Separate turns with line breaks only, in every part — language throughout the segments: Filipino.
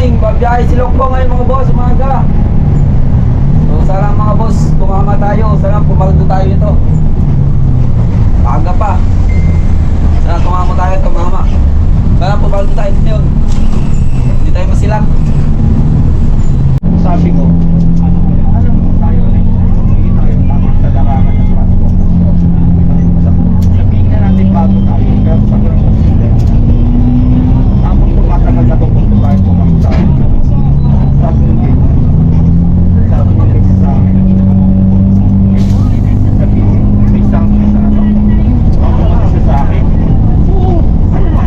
morning. Babiyahe si Lokbo ngayon mga boss, umaga. So sana mga boss, tumama tayo. Sana pumaldo tayo ito. Aga pa. Sana tumama tayo, tumama. Sana pumaldo tayo ngayon. Hindi tayo masilak.
Sabi ko, alam mo tayo rin, hindi tayo tamang sa larangan ng transportasyon. Sabihin na natin bago tayo, pero sa ganang consider. Tapos tumatagal na kung tayo pumakot sa akin. Sabi nyo, sabi nyo kasi sa akin, sabihin, may something na ano, ako kasi sa akin, oo, ano ba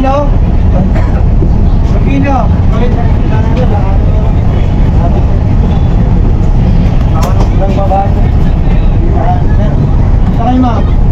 kilo? Sa kilo. Lang babae. Sa kayo ma'am.